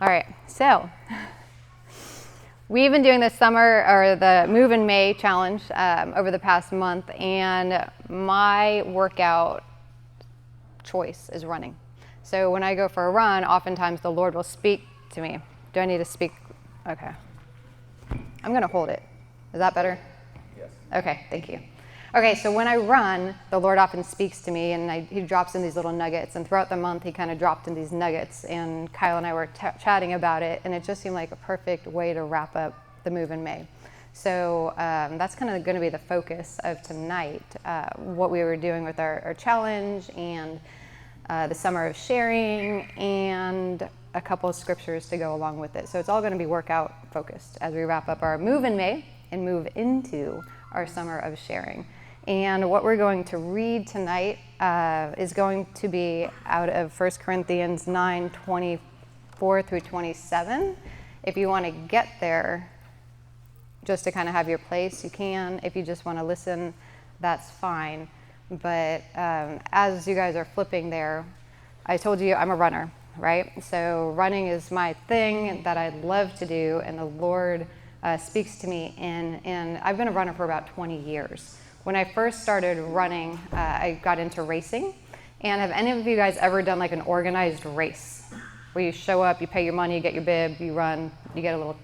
All right, so we've been doing this summer, or the Move in May challenge over the past month, and my workout choice is running. So when I go for a run, oftentimes the Lord will speak to me. Do I need to speak? Okay. I'm gonna hold it. Is that better? Yes. Okay, thank you. Okay, so when I run, the Lord often speaks to me, and he drops in these little nuggets. And throughout the month, he kind of dropped in these nuggets. And Kyle and I were chatting about it, and it just seemed like a perfect way to wrap up the Move in May. So that's kind of going to be the focus of tonight, what we were doing with our challenge, and the summer of sharing, and a couple of scriptures to go along with it. So it's all going to be workout focused as we wrap up our Move in May and move into our summer of sharing. And what we're going to read tonight is going to be out of 1 Corinthians 9:24 through 27. If you want to get there, just to kind of have your place, you can. If you just want to listen, that's fine. But as you guys are flipping there, I told you I'm a runner, right? So running is my thing that I love to do, and the Lord speaks to me in. And I've been a runner for about 20 years. When I first started running, I got into racing. And have any of you guys ever done like an organized race where you show up, you pay your money, you get your bib, you run, you get a little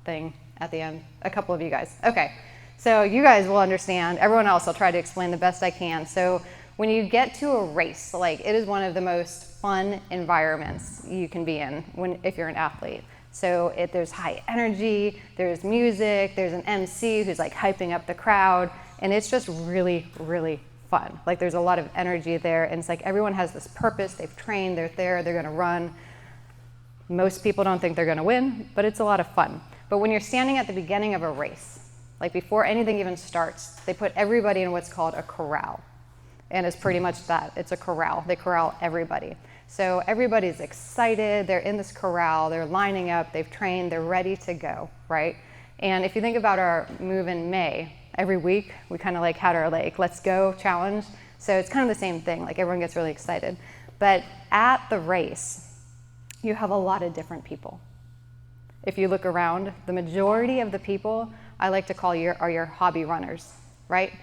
thing at the end? A couple of you guys. Okay. So you guys will understand. Everyone else, I'll try to explain the best I can. So when you get to a race, like, it is one of the most fun environments you can be in if you're an athlete. So there's high energy, there's music, there's an MC who's like hyping up the crowd, and it's just really, really fun. Like, there's a lot of energy there, and it's like everyone has this purpose, they've trained, they're there, they're gonna run. Most people don't think they're gonna win, but it's a lot of fun. But when you're standing at the beginning of a race, like before anything even starts, they put everybody in what's called a corral. And it's pretty much that, it's a corral. They corral everybody. So everybody's excited, they're in this corral, they're lining up, they've trained, they're ready to go, right? And if you think about our Move in May, every week we kind of like had our like, let's go challenge. So it's kind of the same thing, like everyone gets really excited. But at the race, you have a lot of different people. If you look around, the majority of the people I like to call are your hobby runners, right?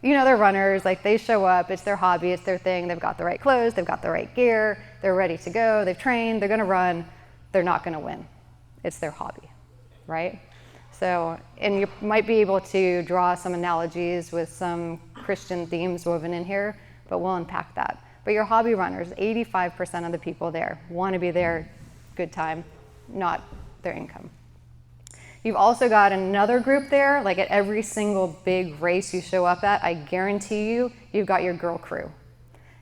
You know, they're runners, like they show up, it's their hobby, it's their thing, they've got the right clothes, they've got the right gear, they're ready to go, they've trained, they're gonna run, they're not gonna win. It's their hobby, right? So, and you might be able to draw some analogies with some Christian themes woven in here, but we'll unpack that. But your hobby runners, 85% of the people there wanna be there, good time, not their income. You've also got another group there, like at every single big race you show up at, I guarantee you, you've got your girl crew.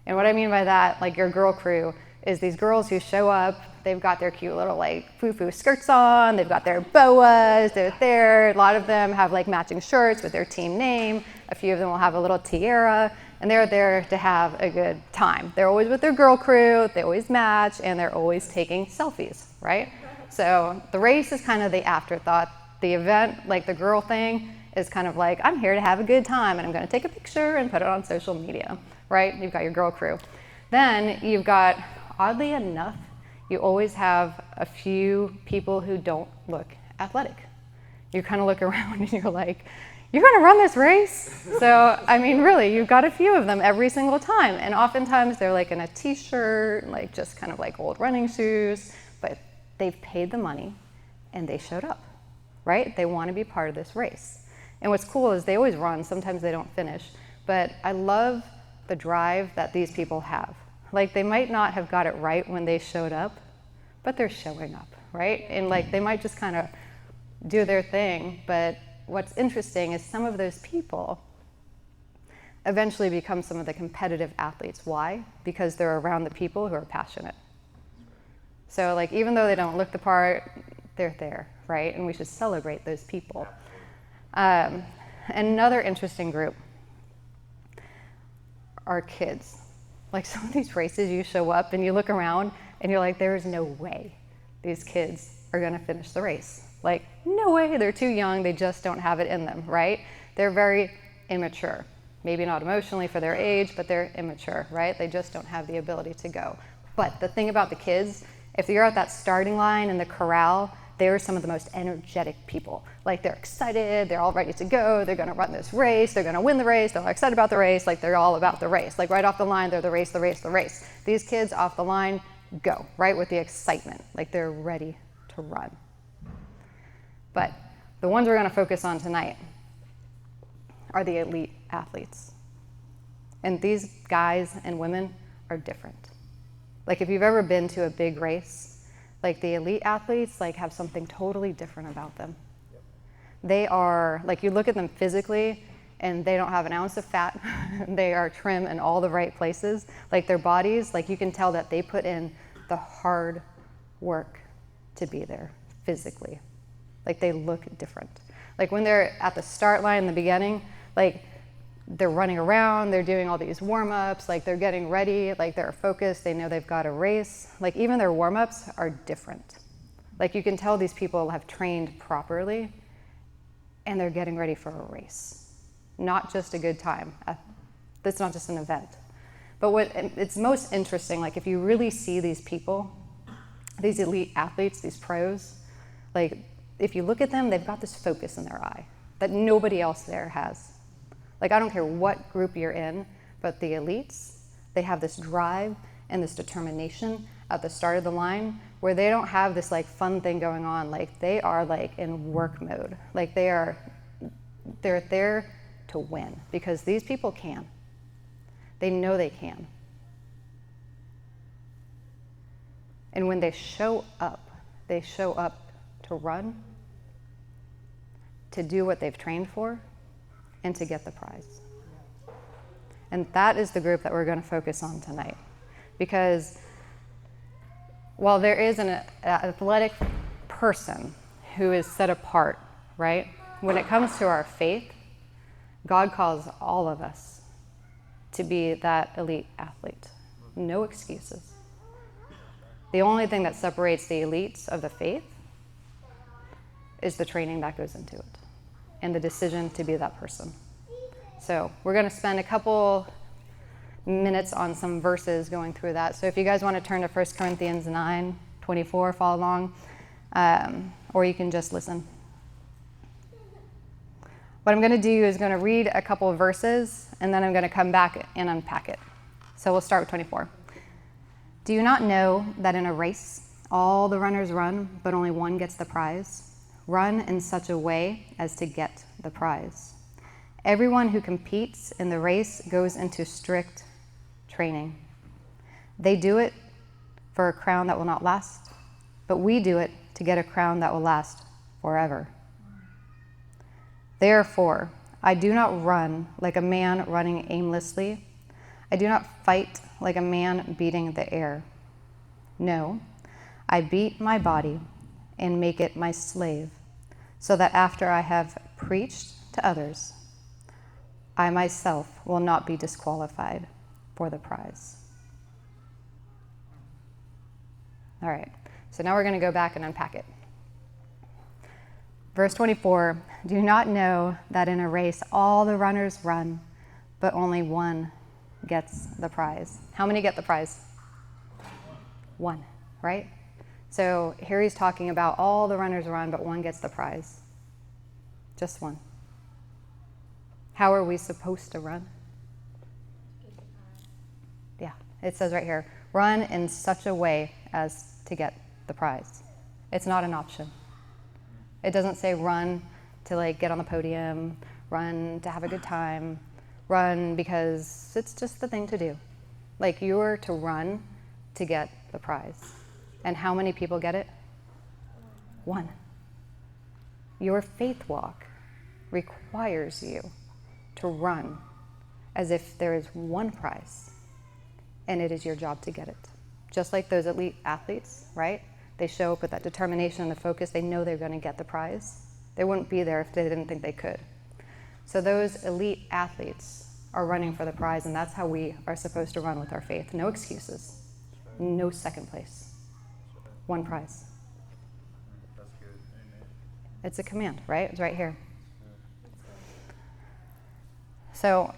And what I mean by that, like your girl crew, is these girls who show up, they've got their cute little like foo-foo skirts on, they've got their boas, they're there. A lot of them have like matching shirts with their team name. A few of them will have a little tiara, and they're there to have a good time. They're always with their girl crew, they always match, and they're always taking selfies, right? So the race is kind of the afterthought. The event, like the girl thing, is kind of like, I'm here to have a good time and I'm gonna take a picture and put it on social media, right? You've got your girl crew. Then you've got, oddly enough, you always have a few people who don't look athletic. You kind of look around and you're like, you're gonna run this race? So, I mean, really, you've got a few of them every single time. And oftentimes they're like in a t-shirt, like just kind of like old running shoes, but they've paid the money and they showed up, right? They want to be part of this race. And what's cool is they always run, sometimes they don't finish, but I love the drive that these people have. Like, they might not have got it right when they showed up, but they're showing up, right? And like, they might just kind of do their thing, but what's interesting is some of those people eventually become some of the competitive athletes. Why? Because they're around the people who are passionate. So like, even though they don't look the part, they're there, right? And we should celebrate those people. Another interesting group are kids. Like, some of these races, you show up and you look around and you're like, there is no way these kids are gonna finish the race. Like, no way, they're too young, they just don't have it in them, right? They're very immature. Maybe not emotionally for their age, but they're immature, right? They just don't have the ability to go. But the thing about the kids If you're at that starting line in the corral, they're some of the most energetic people. Like, they're excited, they're all ready to go, they're gonna run this race, they're gonna win the race, they're all excited about the race, like they're all about the race. Like right off the line, they're the race, the race, the race. These kids off the line go, right, with the excitement, like they're ready to run. But the ones we're gonna focus on tonight are the elite athletes. And these guys and women are different. Like if you've ever been to a big race, like the elite athletes like have something totally different about them. Yep. They are, like you look at them physically and they don't have an ounce of fat. They are trim in all the right places. Like their bodies, like you can tell that they put in the hard work to be there physically. Like they look different. Like when they're at the start line in the beginning, like they're running around, they're doing all these warm-ups, like they're getting ready, like they're focused, they know they've got a race. Like even their warm-ups are different. Like you can tell these people have trained properly and they're getting ready for a race. Not just a good time. That's not just an event. But what it's most interesting, like if you really see these people, these elite athletes, these pros, like if you look at them, they've got this focus in their eye that nobody else there has. Like, I don't care what group you're in, but the elites, they have this drive and this determination at the start of the line where they don't have this like fun thing going on. Like they are like in work mode. Like they're there to win because these people can. They know they can. And when they show up to run, to do what they've trained for, and to get the prize. And that is the group that we're going to focus on tonight. Because while there is an athletic person who is set apart, right? When it comes to our faith, God calls all of us to be that elite athlete. No excuses. The only thing that separates the elites of the faith is the training that goes into it and the decision to be that person. So we're going to spend a couple minutes on some verses going through that. So if you guys want to turn to 1 Corinthians 9:24, follow along, or you can just listen. What I'm going to do is going to read a couple of verses, and then I'm going to come back and unpack it. So we'll start with 24. Do you not know that in a race, all the runners run, but only one gets the prize? Run in such a way as to get the prize. Everyone who competes in the race goes into strict training. They do it for a crown that will not last, but we do it to get a crown that will last forever. Therefore, I do not run like a man running aimlessly. I do not fight like a man beating the air. No, I beat my body and make it my slave, so that after I have preached to others, I myself will not be disqualified for the prize. All right, so now we're going to go back and unpack it. Verse 24, do you not know that in a race all the runners run, but only one gets the prize? How many get the prize? One, right? So here he's talking about all the runners run, but one gets the prize. Just one. How are we supposed to run? Yeah, it says right here, run in such a way as to get the prize. It's not an option. It doesn't say run to like get on the podium, run to have a good time, run because it's just the thing to do. Like you're to run to get the prize. And how many people get it? One. Your faith walk requires you to run as if there is one prize and it is your job to get it. Just like those elite athletes, right? They show up with that determination and the focus. They know they're going to get the prize. They wouldn't be there if they didn't think they could. So those elite athletes are running for the prize, and that's how we are supposed to run with our faith. No excuses. No second place. One prize. That's good. Amen. It's a command, right? It's right here. So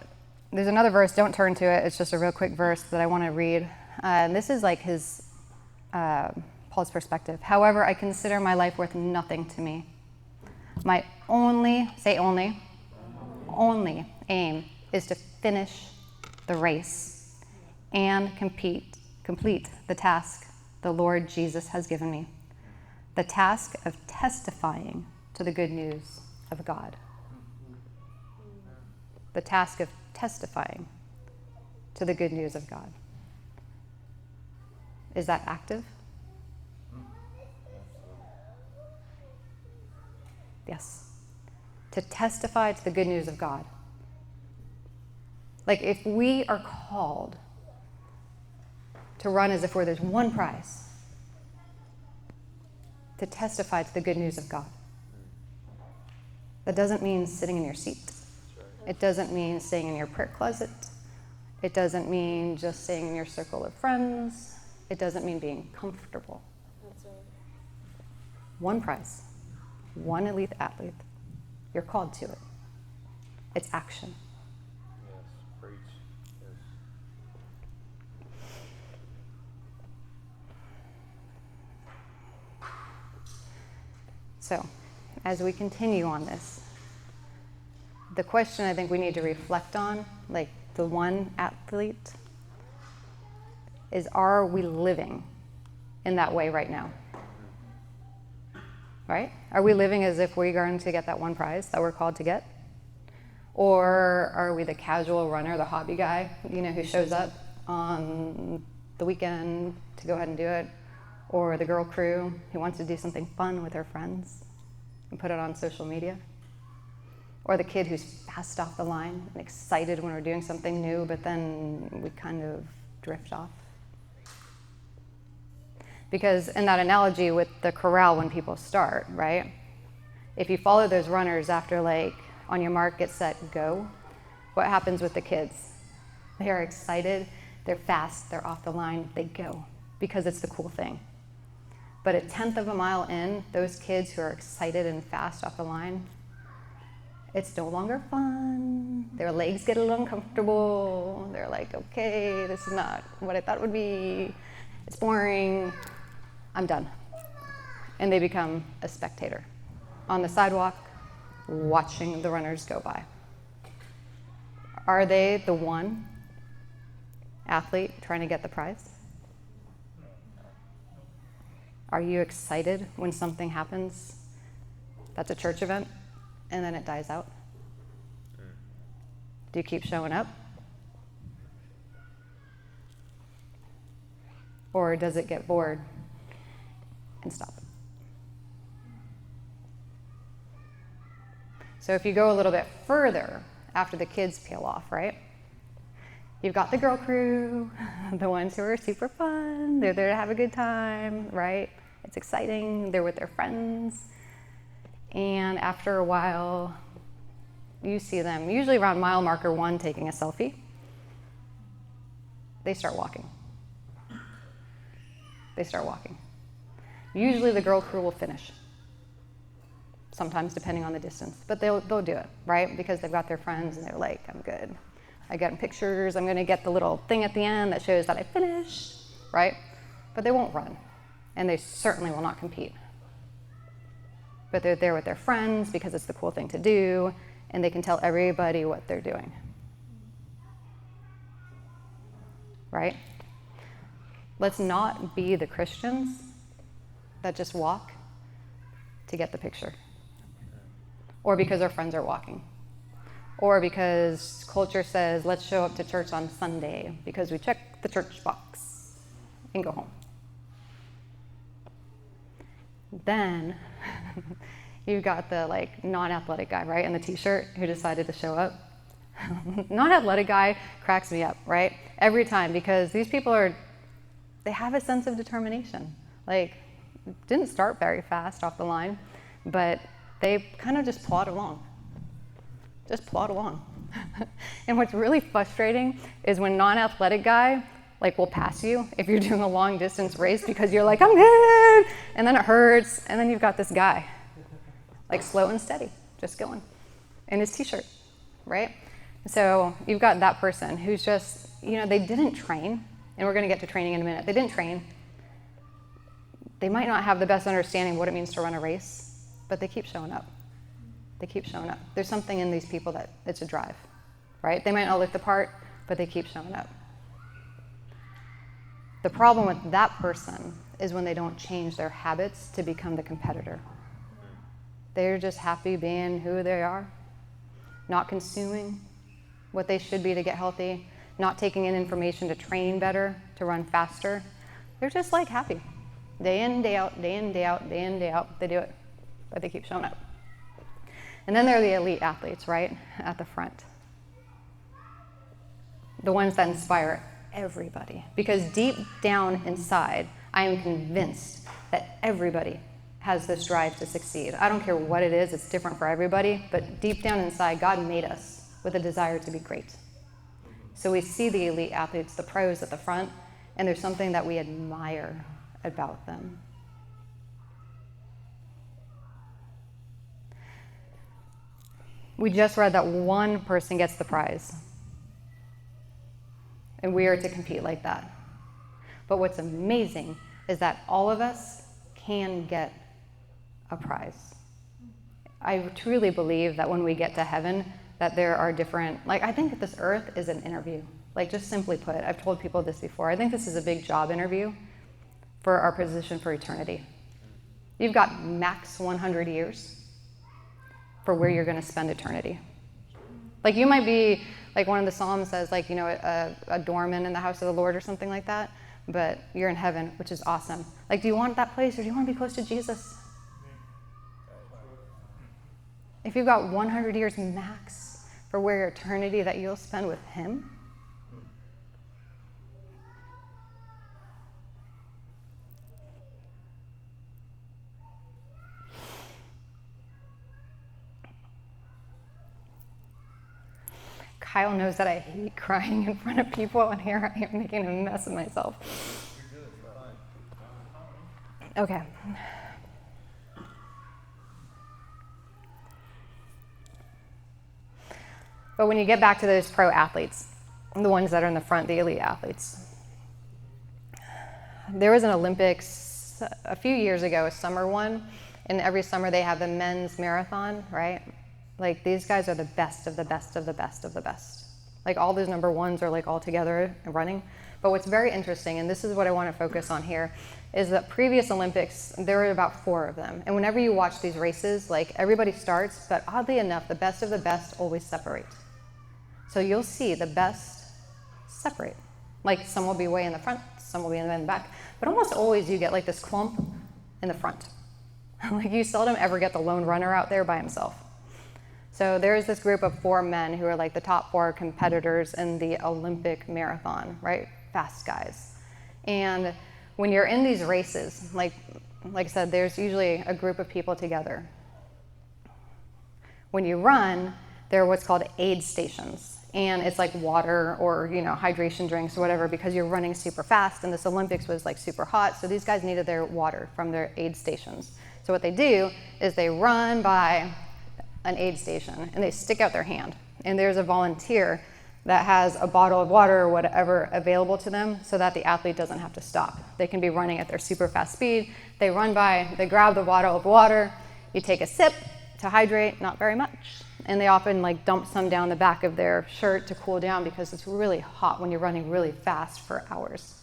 there's another verse. Don't turn to it. It's just a real quick verse that I want to read. And this is like his Paul's perspective. However, I consider my life worth nothing to me. My only aim is to finish the race and complete the task the Lord Jesus has given me, the task of testifying to the good news of God. The task of testifying to the good news of God. Is that active? Yes. To testify to the good news of God. Like, if we are called to run as if there's one prize, to testify to the good news of God. That doesn't mean sitting in your seat. It doesn't mean staying in your prayer closet. It doesn't mean just staying in your circle of friends. It doesn't mean being comfortable. That's right. One prize, one elite athlete. You're called to it. It's action. Yes, preach. Yes. So, as we continue on this, the question I think we need to reflect on, like the one athlete, is, are we living in that way right now? Right? Are we living as if we're going to get that one prize that we're called to get? Or are we the casual runner, the hobby guy, who shows up on the weekend to go ahead and do it? Or the girl crew who wants to do something fun with her friends and put it on social media? Or the kid who's fast off the line and excited when we're doing something new, but then we kind of drift off? Because in that analogy with the corral when people start, right? If you follow those runners after, like, on your mark, get set, go, what happens with the kids? They are excited, they're fast, they're off the line, they go, because it's the cool thing. But a tenth of a mile in, those kids who are excited and fast off the line, it's no longer fun. Their legs get a little uncomfortable. They're like, okay, this is not what I thought it would be. It's boring. I'm done. And they become a spectator on the sidewalk, watching the runners go by. Are they the one athlete trying to get the prize? Are you excited when something happens that's a church event and then it dies out? Do you keep showing up? Or does it get bored and stop? So if you go a little bit further after the kids peel off, right? You've got the girl crew, the ones who are super fun. They're there to have a good time, right? It's exciting. They're with their friends. And after a while, you see them, usually around mile marker 1, taking a selfie. They start walking. They start walking. Usually the girl crew will finish. Sometimes depending on the distance, but they'll do it, right? Because they've got their friends and they're like, I'm good. I got pictures, I'm gonna get the little thing at the end that shows that I finished, right? But they won't run, and they certainly will not compete. But they're there with their friends because it's the cool thing to do, and they can tell everybody what they're doing. Right? Let's not be the Christians that just walk to get the picture. Or because our friends are walking. Or because culture says, let's show up to church on Sunday because we check the church box and go home. Then you've got the non-athletic guy, right, in the t-shirt who decided to show up. Non-athletic guy cracks me up, right? Every time, because these people they have a sense of determination. Didn't start very fast off the line, but they kind of just plod along. Just plod along. And what's really frustrating is when non-athletic guy will pass you if you're doing a long distance race because you're like, I'm good, and then it hurts, and then you've got this guy, slow and steady, just going, in his t-shirt, right? So you've got that person who's just, they didn't train, and we're gonna get to training in a minute. They didn't train. They might not have the best understanding of what it means to run a race, but they keep showing up. They keep showing up. There's something in these people that it's a drive, right? They might not look the part, but they keep showing up. The problem with that person is when they don't change their habits to become the competitor. They're just happy being who they are, not consuming what they should be to get healthy, not taking in information to train better, to run faster. They're just like happy. Day in, day out, day in, day out, day in, day out. They do it, but they keep showing up. And then there are the elite athletes, right, at the front. The ones that inspire everybody. Because deep down inside, I am convinced that everybody has this drive to succeed. I don't care what it is, it's different for everybody, but deep down inside, God made us with a desire to be great. So we see the elite athletes, the pros at the front, and there's something that we admire about them. We just read that one person gets the prize, and we are to compete like that. But what's amazing is that all of us can get a prize. I truly believe that when we get to heaven, that there are different, I think this earth is an interview. Just simply put, I've told people this before, I think this is a big job interview for our position for eternity. You've got max 100 years for where you're gonna spend eternity. You might be, one of the Psalms says, a doorman in the house of the Lord or something like that, but you're in heaven, which is awesome. Do you want that place or do you want to be close to Jesus? If you've got 100 years max for where eternity that you'll spend with him, Kyle knows that I hate crying in front of people, and here I am making a mess of myself. Okay. But when you get back to those pro athletes, the ones that are in the front, the elite athletes, there was an Olympics a few years ago, a summer one, and every summer they have the men's marathon, right? These guys are the best of the best of the best of the best. All those number ones are all together and running. But what's very interesting, and this is what I want to focus on here, is that previous Olympics, there were about 4 of them. And whenever you watch these races, everybody starts, but oddly enough, the best of the best always separate. So you'll see the best separate. Some will be way in the front, some will be in the back. But almost always you get this clump in the front. You seldom ever get the lone runner out there by himself. So there's this group of 4 men who are the top 4 competitors in the Olympic marathon, right? Fast guys. And when you're in these races, like I said, there's usually a group of people together. When you run, there are what's called aid stations. And it's water or, hydration drinks or whatever, because you're running super fast, and this Olympics was super hot, so these guys needed their water from their aid stations. So what they do is they run by an aid station and they stick out their hand, and there's a volunteer that has a bottle of water or whatever available to them so that the athlete doesn't have to stop. They can be running at their super fast speed. They run by, they grab the bottle of water, you take a sip to hydrate, not very much. And they often dump some down the back of their shirt to cool down because it's really hot when you're running really fast for hours.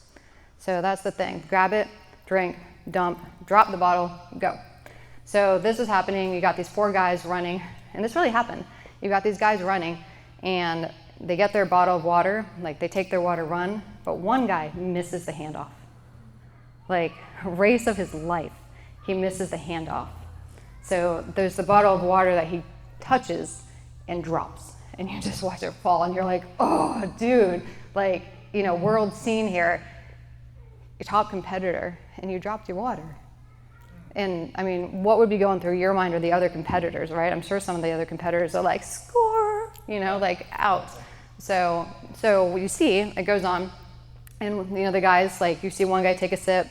So that's the thing. Grab it, drink, dump, drop the bottle, go. So this is happening. You got these 4 guys running, and this really happened. You got these guys running, and they get their bottle of water, they take their water, run, but one guy misses the handoff. Race of his life, he misses the handoff. So there's the bottle of water that he touches and drops, and you just watch it fall, and you're oh, dude, world scene here, your top competitor, and you dropped your water. And I mean, what would be going through your mind or the other competitors, right? I'm sure some of the other competitors are score, out. So what you see, it goes on, and the guys, you see one guy take a sip,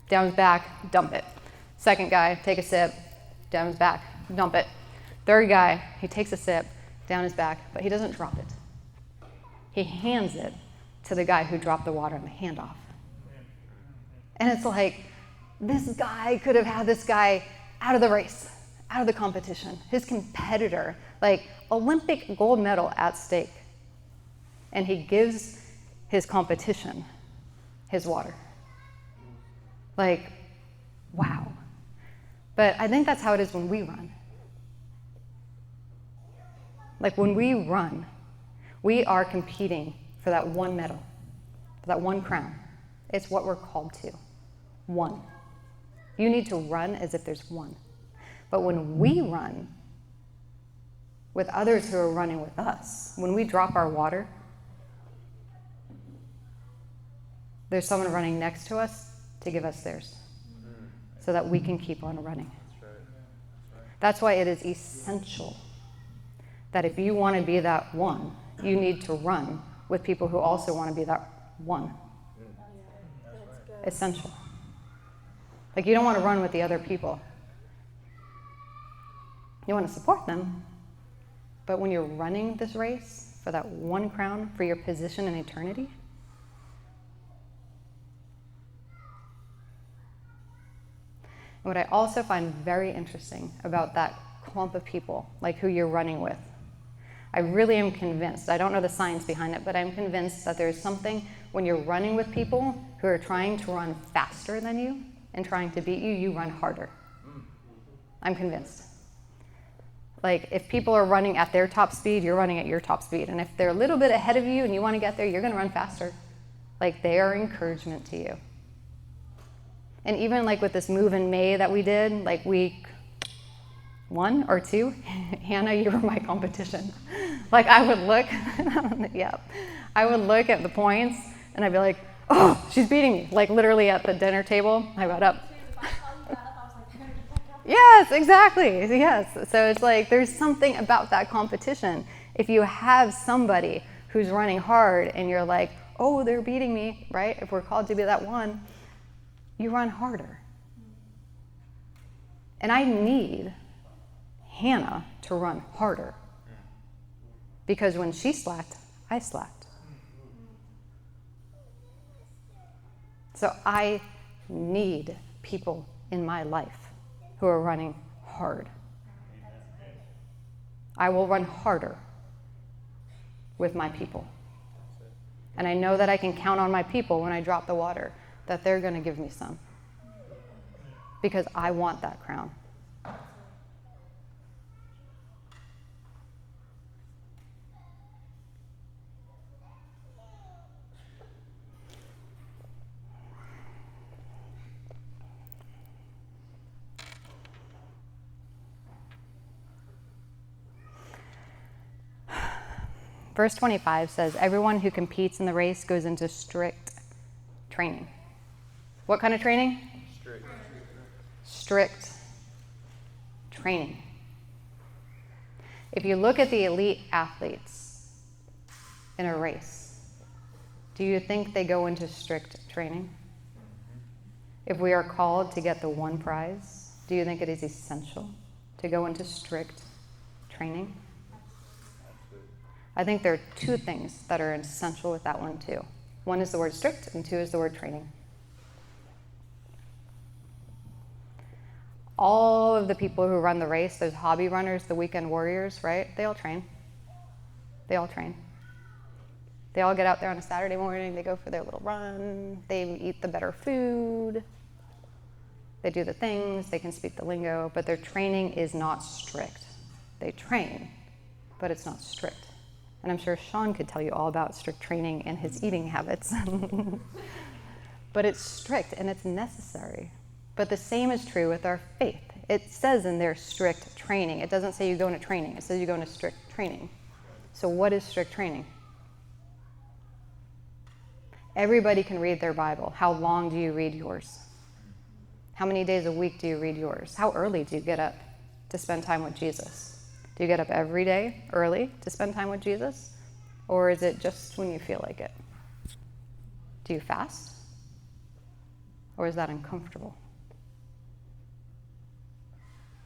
down his back, dump it. Second guy, take a sip, down his back, dump it. Third guy, he takes a sip, down his back, but he doesn't drop it. He hands it to the guy who dropped the water in the handoff. And it's This guy could have had this guy out of the race, out of the competition, his competitor, like Olympic gold medal at stake. And he gives his competition his water. Like, wow. But I think that's how it is when we run. Like when we run, we are competing for that one medal, for that one crown. It's what we're called to. One. You need to run as if there's one. But when we run with others who are running with us, when we drop our water, there's someone running next to us to give us theirs so that we can keep on running. That's why it is essential that if you want to be that one, you need to run with people who also want to be that one. Essential. Like you don't want to run with the other people. You want to support them, but when you're running this race for that one crown, for your position in eternity, what I also find very interesting about that clump of people, like who you're running with, I really am convinced, I don't know the science behind it, but I'm convinced that there's something when you're running with people who are trying to run faster than you and trying to beat you, you run harder. I'm convinced. Like if people are running at their top speed, you're running at your top speed. And if they're a little bit ahead of you and you want to get there, you're going to run faster. Like they are encouragement to you. And even like with this move in May that we did, like week 1 or 2, Hannah, you were my competition. Like I would look, I would look at the points and I'd be like, oh, she's beating me. Like literally at the dinner table, I got up. Yes, exactly. Yes. So it's like there's something about that competition. If you have somebody who's running hard and you're like, oh, they're beating me, right? If we're called to be that one, you run harder. And I need Hannah to run harder. Because when she slacked, I slacked. So I need people in my life who are running hard. I will run harder with my people. And I know that I can count on my people when I drop the water, that they're going to give me some. Because I want that crown. Verse 25 says, everyone who competes in the race goes into strict training. What kind of training? Strict training. If you look at the elite athletes in a race, do you think they go into strict training? If we are called to get the one prize, do you think it is essential to go into strict training? I think there are 2 things that are essential with that one too. 1 is the word strict, and 2 is the word training. All of the people who run the race, those hobby runners, the weekend warriors, right? They all train. They all train. They all get out there on a Saturday morning, they go for their little run, they eat the better food, they do the things, they can speak the lingo, but their training is not strict. They train, but it's not strict. And I'm sure Sean could tell you all about strict training and his eating habits. But it's strict and it's necessary. But the same is true with our faith. It says in there strict training. It doesn't say you go into training. It says you go into strict training. So what is strict training? Everybody can read their Bible. How long do you read yours? How many days a week do you read yours? How early do you get up to spend time with Jesus? Do you get up every day early to spend time with Jesus? Or is it just when you feel like it? Do you fast? Or is that uncomfortable?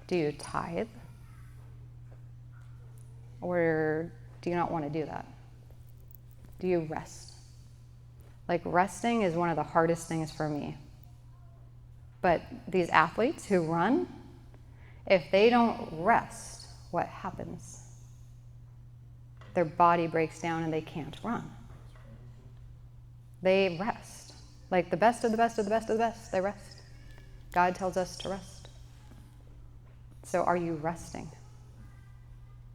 Do you tithe? Or do you not want to do that? Do you rest? Like resting is one of the hardest things for me. But these athletes who run, if they don't rest, what happens? Their body breaks down and they can't run. They rest. Like the best of the best of the best of the best, they rest. God tells us to rest. So are you resting?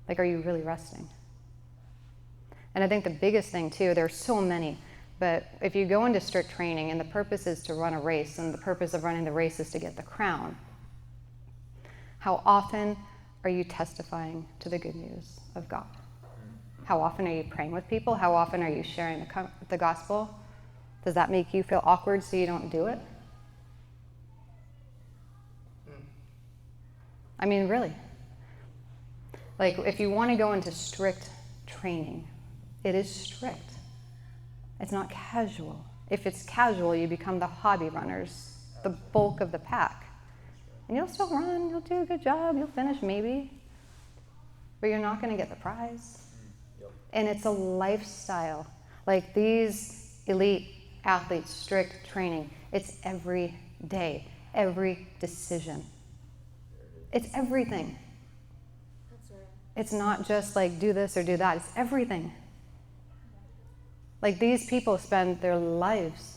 Like, are you really resting? And I think the biggest thing too, there's so many, but if you go into strict training and the purpose is to run a race and the purpose of running the race is to get the crown, how often are you testifying to the good news of God? How often are you praying with people? How often are you sharing the gospel? Does that make you feel awkward so you don't do it? I mean, really. Like, if you want to go into strict training, it is strict. It's not casual. If it's casual, you become the hobby runners, the bulk of the pack. And you'll still run, you'll do a good job, you'll finish maybe, but you're not going to get the prize. And it's a lifestyle. Like these elite athletes, strict training, it's every day, every decision. It's everything. That's right. It's not just like do this or do that, it's everything. Like these people spend their lives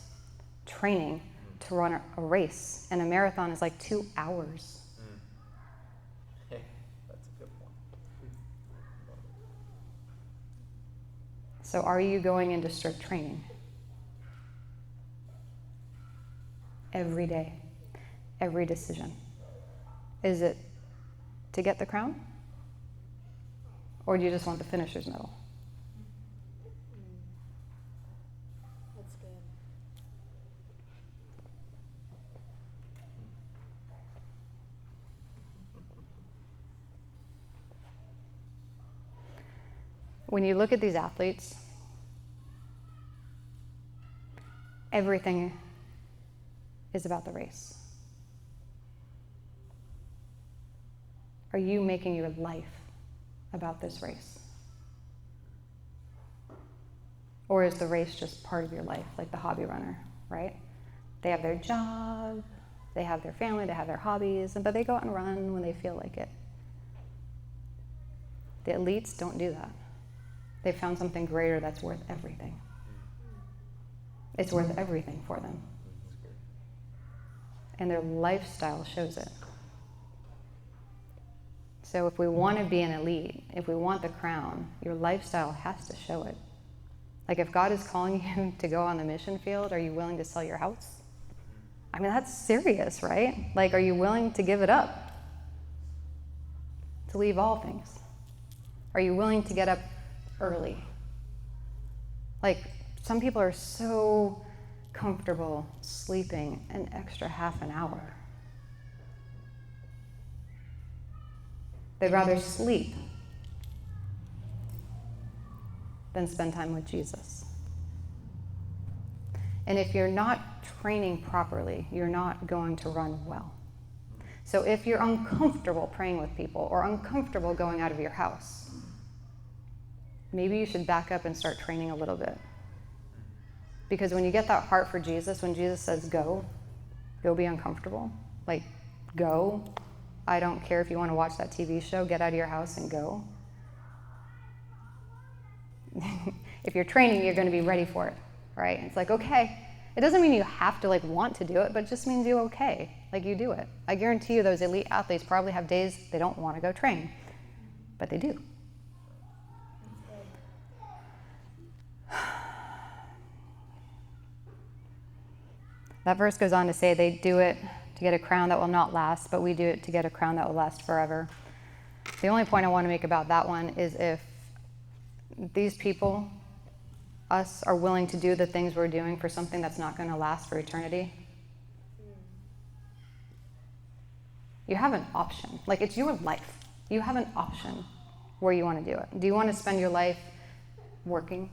training to run a race, and a marathon is like 2 hours. That's a good point. So are you going into strict training? Every day, every decision. Is it to get the crown? Or do you just want the finisher's medal? That's good. When you look at these athletes, everything is about the race. Are you making your life about this race? Or is the race just part of your life, like the hobby runner, right? They have their job, they have their family, they have their hobbies, but they go out and run when they feel like it. The elites don't do that. They found something greater that's worth everything. It's worth everything for them. And their lifestyle shows it. So if we want to be an elite, if we want the crown, your lifestyle has to show it. Like if God is calling you to go on the mission field, are you willing to sell your house? I mean, that's serious, right? Like, are you willing to give it up? To leave all things? Are you willing to get up early? Like, some people are so comfortable sleeping an extra half an hour. They'd rather sleep than spend time with Jesus. And if you're not training properly, you're not going to run well. So if you're uncomfortable praying with people or uncomfortable going out of your house, maybe you should back up and start training a little bit. Because when you get that heart for Jesus, when Jesus says go be uncomfortable. Like, go. I don't care if you want to watch that TV show, get out of your house and go. If you're training, you're going to be ready for it, right? It's like, okay. It doesn't mean you have to like want to do it, but it just means you okay. Like you do it. I guarantee you those elite athletes probably have days they don't want to go train, but they do. That verse goes on to say they do it to get a crown that will not last, but we do it to get a crown that will last forever. The only point I want to make about that one is if these people, us, are willing to do the things we're doing for something that's not going to last for eternity, you have an option. Like, it's your life. You have an option where you want to do it. Do you want to spend your life working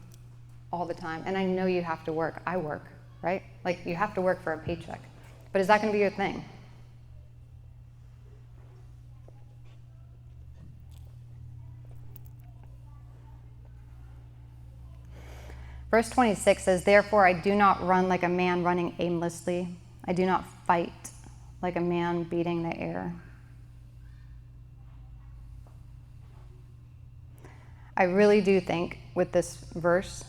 all the time? And I know you have to work. I work, right? Like, you have to work for a paycheck. But is that going to be your thing? Verse 26 says, "Therefore I do not run like a man running aimlessly. I do not fight like a man beating the air. I really do think with this verse,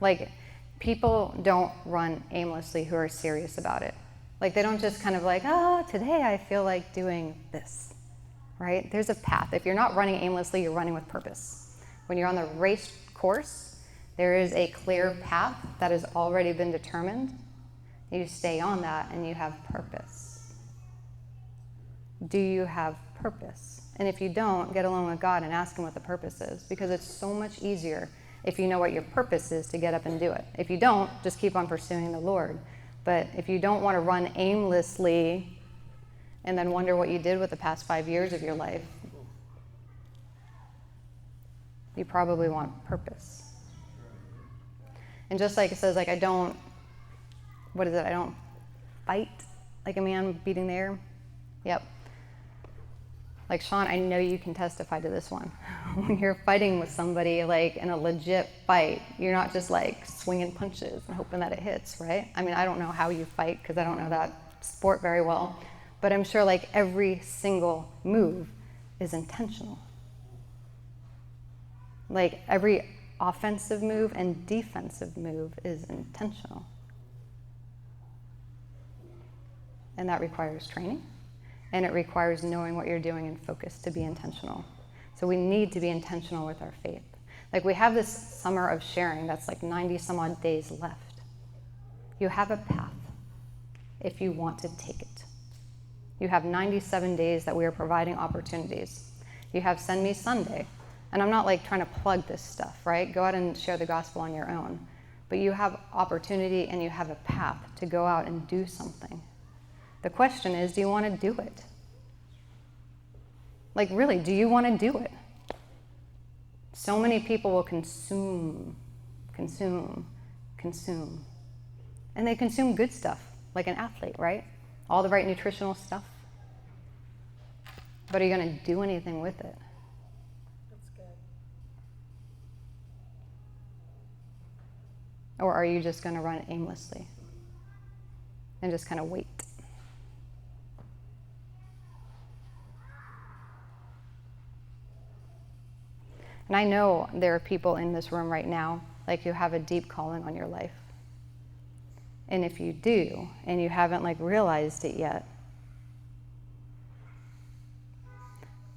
like, people don't run aimlessly who are serious about it. Like, they don't just kind of like, today I feel like doing this, right? There's a path. If you're not running aimlessly, you're running with purpose. When you're on the race course, there is a clear path that has already been determined. You stay on that and you have purpose. Do you have purpose? And if you don't, get alone with God and ask him what the purpose is, because it's so much easier if you know what your purpose is to get up and do it. If you don't, just keep on pursuing the Lord. But if you don't want to run aimlessly and then wonder what you did with the past 5 years of your life, you probably want purpose. And just like it says, like, I don't fight like a man beating the air. Yep. Like, Sean, I know you can testify to this one. When you're fighting with somebody, like, in a legit fight, you're not just, like, swinging punches and hoping that it hits, right? I mean, I don't know how you fight because I don't know that sport very well. But I'm sure, like, every single move is intentional. Like, every offensive move and defensive move is intentional. And that requires training. And it requires knowing what you're doing and focus to be intentional. So we need to be intentional with our faith. Like, we have this summer of sharing that's like 90 some odd days left. You have a path if you want to take it. You have 97 days that we are providing opportunities. You have Send Me Sunday. And I'm not like trying to plug this stuff, right? Go out and share the gospel on your own. But you have opportunity and you have a path to go out and do something. The question is, do you want to do it? Like, really, do you want to do it? So many people will consume. And they consume good stuff, like an athlete, right? All the right nutritional stuff. But are you going to do anything with it? That's good. Or are you just going to run aimlessly and just kind of wait? And I know there are people in this room right now, like, you have a deep calling on your life. And if you do, and you haven't, like, realized it yet,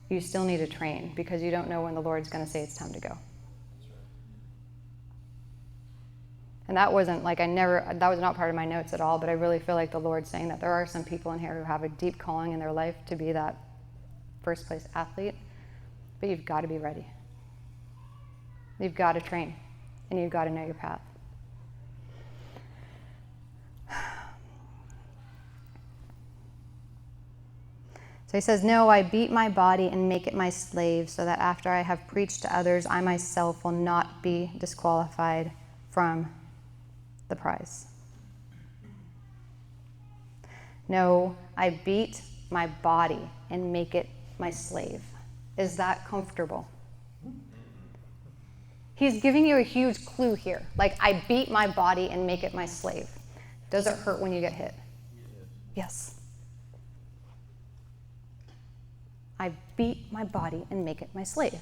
you still need to train, because you don't know when the Lord's going to say it's time to go. And that wasn't, like, that was not part of my notes at all, but I really feel like the Lord's saying that there are some people in here who have a deep calling in their life to be that first place athlete, but you've got to be ready. You've got to train, and you've got to know your path. So he says, no, I beat my body and make it my slave, so that after I have preached to others, I myself will not be disqualified from the prize. No, I beat my body and make it my slave. Is that comfortable? He's giving you a huge clue here. Like, I beat my body and make it my slave. Does it hurt when you get hit? Yes. I beat my body and make it my slave.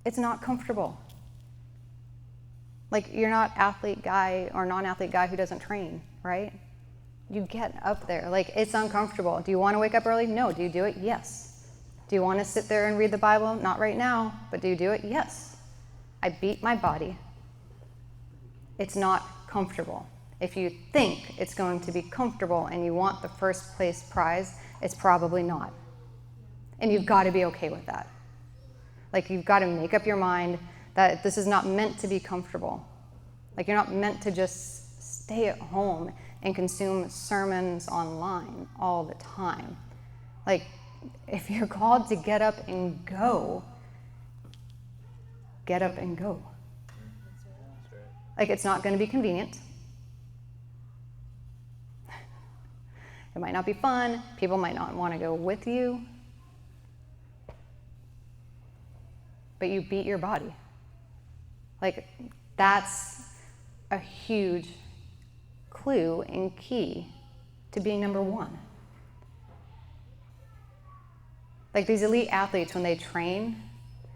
It's not comfortable. Like, you're not athlete guy or non-athlete guy who doesn't train, right? You get up there. Like, it's uncomfortable. Do you want to wake up early? No. Do you do it? Yes. Do you want to sit there and read the Bible? Not right now. But do you do it? Yes. I beat my body. It's not comfortable. If you think it's going to be comfortable and you want the first place prize, it's probably not. And you've got to be okay with that. Like, you've got to make up your mind that this is not meant to be comfortable. Like, you're not meant to just stay at home and consume sermons online all the time. Like, if you're called to get up and go, get up and go. Like, it's not going to be convenient. It might not be fun. People might not want to go with you. But you beat your body. Like, that's a huge clue and key to being number one. Like these elite athletes, when they train,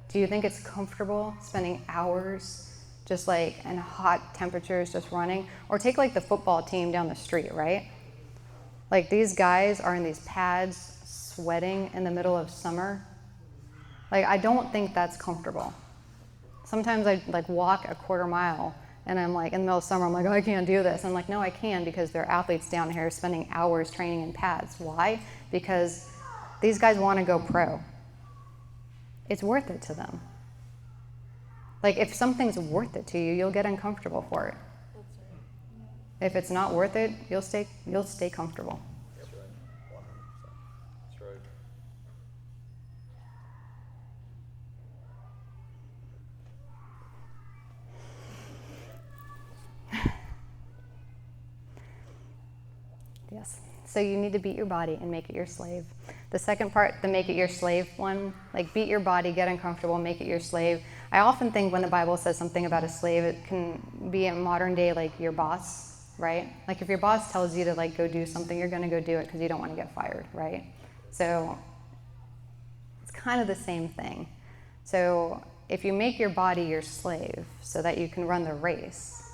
do you think it's comfortable spending hours just like in hot temperatures just running? Or take like the football team down the street, right? Like these guys are in these pads sweating in the middle of summer. Like I don't think that's comfortable. Sometimes I like walk a quarter mile and I'm like in the middle of summer, I'm like, oh, I can't do this. I'm like, no, I can, because there are athletes down here spending hours training in pads. Why? Because these guys want to go pro. It's worth it to them. Like if something's worth it to you, you'll get uncomfortable for it. That's right. If it's not worth it, you'll stay comfortable. That's right. 100%. That's right. Yes. So you need to beat your body and make it your slave. The second part, the make it your slave one, like beat your body, get uncomfortable, make it your slave. I often think when the Bible says something about a slave, it can be in modern day like your boss, right? Like if your boss tells you to like go do something, you're going to go do it because you don't want to get fired, right? So it's kind of the same thing. So if you make your body your slave so that you can run the race,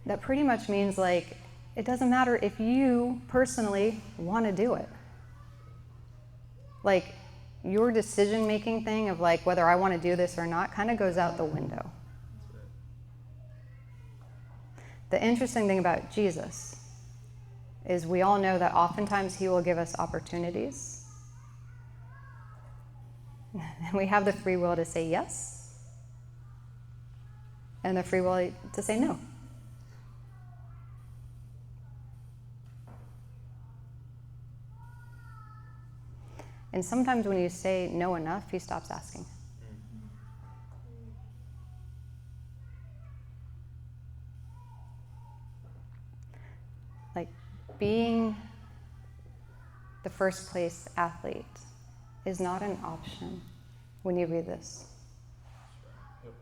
that pretty much means like it doesn't matter if you personally want to do it. Like your decision-making thing of like whether I want to do this or not kind of goes out the window. The interesting thing about Jesus is we all know that oftentimes he will give us opportunities. And we have the free will to say yes and the free will to say no. And sometimes when you say no enough, he stops asking. Like being the first place athlete is not an option when you read this. Yep.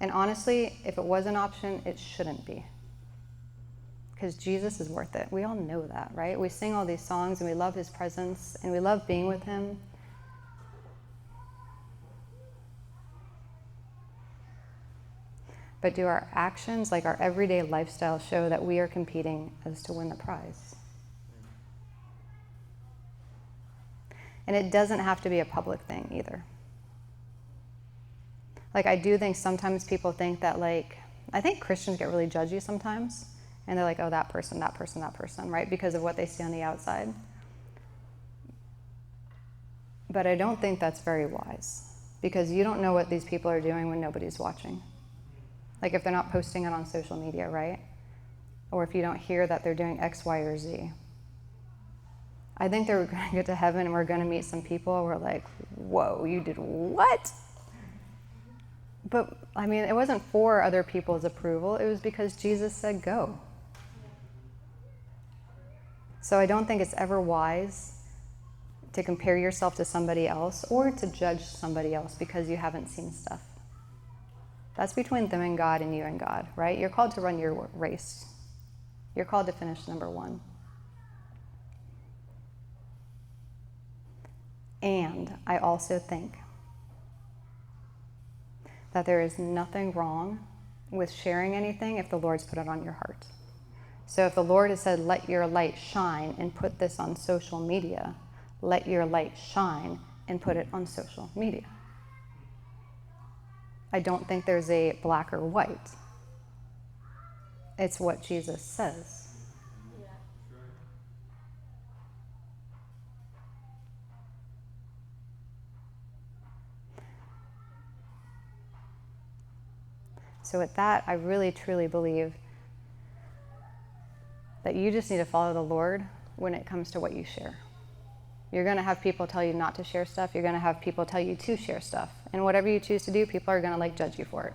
And honestly, if it was an option, it shouldn't be. Because Jesus is worth it. We all know that, right? We sing all these songs and we love his presence and we love being with him. But do our actions, like our everyday lifestyle, show that we are competing as to win the prize? And it doesn't have to be a public thing either. Like I do think sometimes people think that like, I think Christians get really judgy sometimes. And they're like, oh, that person, right? Because of what they see on the outside. But I don't think that's very wise. Because you don't know what these people are doing when nobody's watching. Like if they're not posting it on social media, right? Or if you don't hear that they're doing X, Y, or Z. I think they're going to get to heaven and we're going to meet some people and we're like, whoa, you did what? But, I mean, it wasn't for other people's approval. It was because Jesus said go. So I don't think it's ever wise to compare yourself to somebody else or to judge somebody else because you haven't seen stuff. That's between them and God and you and God, right? You're called to run your race. You're called to finish number one. And I also think that there is nothing wrong with sharing anything if the Lord's put it on your heart. So if the Lord has said, let your light shine and put this on social media, let your light shine and put it on social media. I don't think there's a black or white. It's what Jesus says. Yeah. So with that, I really, truly believe that you just need to follow the Lord when it comes to what you share. You're going to have people tell you not to share stuff. You're going to have people tell you to share stuff. And whatever you choose to do, people are going to like judge you for it.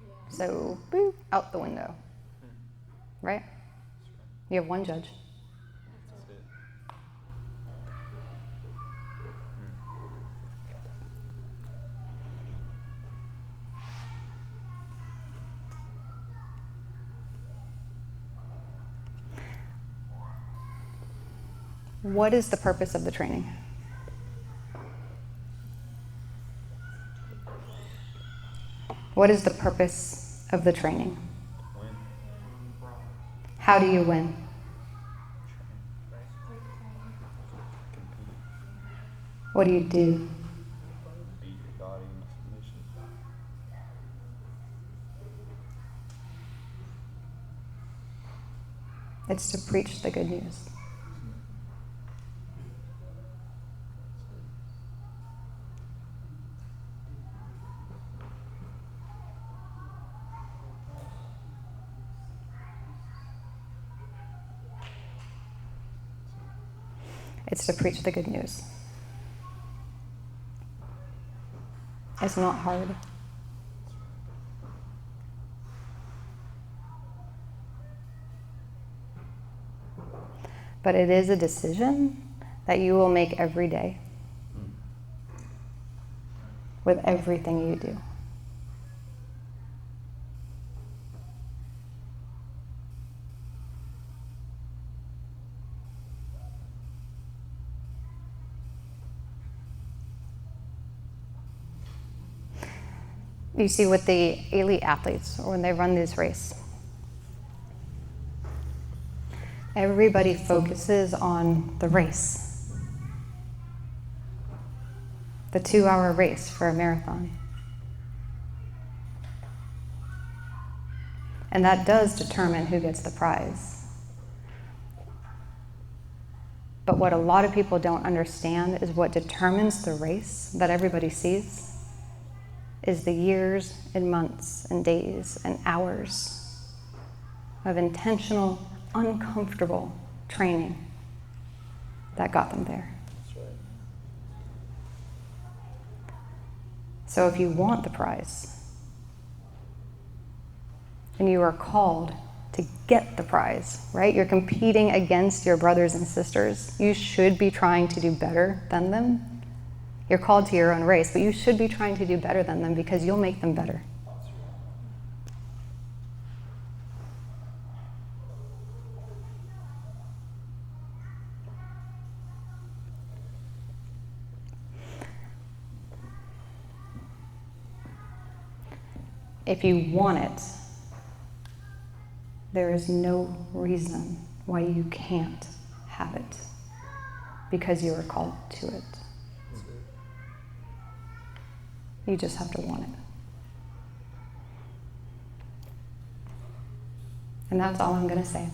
Yeah. So, boop, out the window. Right? You have one judge. That's it. What is the purpose of the training? What is the purpose of the training? Win. How do you win? Compete. What do you do? Beat your body into submission. It's to preach the good news. It's to preach the good news. It's not hard. But it is a decision that you will make every day with everything you do. You see with the elite athletes, or when they run this race, everybody focuses on the race. The 2-hour race for a marathon. And that does determine who gets the prize. But what a lot of people don't understand is what determines the race that everybody sees is the years and months and days and hours of intentional, uncomfortable training that got them there. That's right. So if you want the prize, and you are called to get the prize, right? You're competing against your brothers and sisters. You should be trying to do better than them. You're called to your own race, but you should be trying to do better than them because you'll make them better. If you want it, there is no reason why you can't have it because you are called to it. You just have to want it. And that's all I'm going to say.